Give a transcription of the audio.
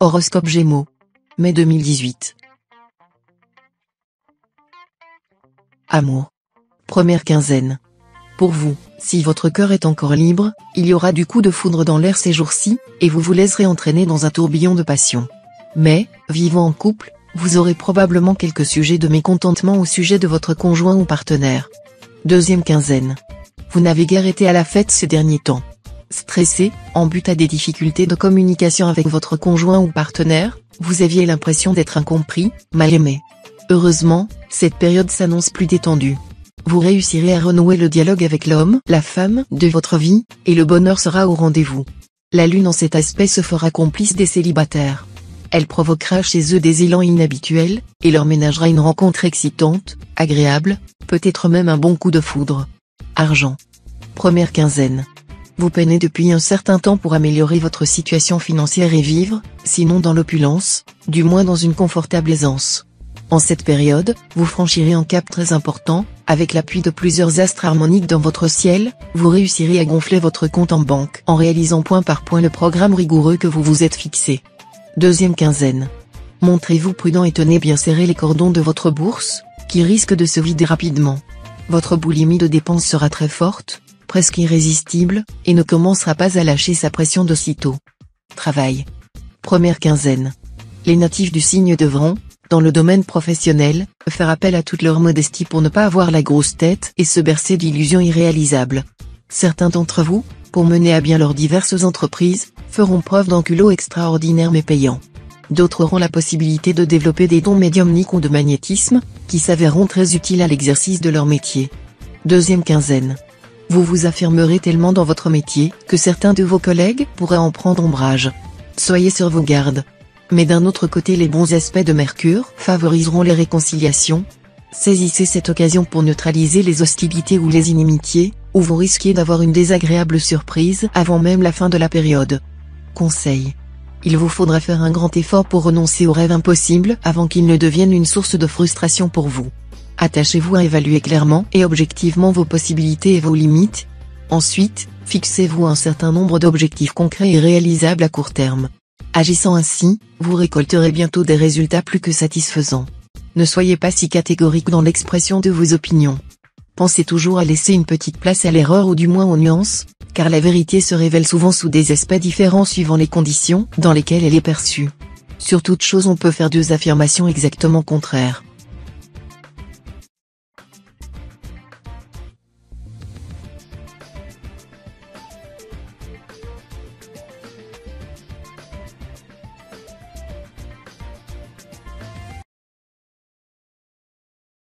Horoscope Gémeaux. Mai 2018. Amour. Première quinzaine. Pour vous, si votre cœur est encore libre, il y aura du coup de foudre dans l'air ces jours-ci, et vous vous laisserez entraîner dans un tourbillon de passion. Mais, vivant en couple, vous aurez probablement quelques sujets de mécontentement au sujet de votre conjoint ou partenaire. Deuxième quinzaine. Vous n'avez guère été à la fête ces derniers temps. Stressé, en but à des difficultés de communication avec votre conjoint ou partenaire, vous aviez l'impression d'être incompris, mal aimé. Heureusement, cette période s'annonce plus détendue. Vous réussirez à renouer le dialogue avec l'homme, la femme de votre vie, et le bonheur sera au rendez-vous. La lune en cet aspect se fera complice des célibataires. Elle provoquera chez eux des élans inhabituels, et leur ménagera une rencontre excitante, agréable, peut-être même un bon coup de foudre. Argent. Première quinzaine. Vous peinez depuis un certain temps pour améliorer votre situation financière et vivre, sinon dans l'opulence, du moins dans une confortable aisance. En cette période, vous franchirez un cap très important, avec l'appui de plusieurs astres harmoniques dans votre ciel, vous réussirez à gonfler votre compte en banque en réalisant point par point le programme rigoureux que vous vous êtes fixé. Deuxième quinzaine. Montrez-vous prudent et tenez bien serré les cordons de votre bourse, qui risque de se vider rapidement. Votre boulimie de dépenses sera très forte, presque irrésistible, et ne commencera pas à lâcher sa pression d'aussitôt. Travail. Première quinzaine. Les natifs du signe devront, dans le domaine professionnel, faire appel à toute leur modestie pour ne pas avoir la grosse tête et se bercer d'illusions irréalisables. Certains d'entre vous, pour mener à bien leurs diverses entreprises, feront preuve d'un culot extraordinaire mais payant. D'autres auront la possibilité de développer des dons médiumniques ou de magnétisme, qui s'avéreront très utiles à l'exercice de leur métier. Deuxième quinzaine. Vous vous affirmerez tellement dans votre métier, que certains de vos collègues pourraient en prendre ombrage. Soyez sur vos gardes. Mais d'un autre côté, les bons aspects de Mercure favoriseront les réconciliations. Saisissez cette occasion pour neutraliser les hostilités ou les inimitiés, ou vous risquez d'avoir une désagréable surprise avant même la fin de la période. Conseil. Il vous faudra faire un grand effort pour renoncer aux rêves impossibles avant qu'ils ne deviennent une source de frustration pour vous. Attachez-vous à évaluer clairement et objectivement vos possibilités et vos limites. Ensuite, fixez-vous un certain nombre d'objectifs concrets et réalisables à court terme. Agissant ainsi, vous récolterez bientôt des résultats plus que satisfaisants. Ne soyez pas si catégorique dans l'expression de vos opinions. Pensez toujours à laisser une petite place à l'erreur ou du moins aux nuances, car la vérité se révèle souvent sous des aspects différents suivant les conditions dans lesquelles elle est perçue. Sur toute chose on peut faire deux affirmations exactement contraires.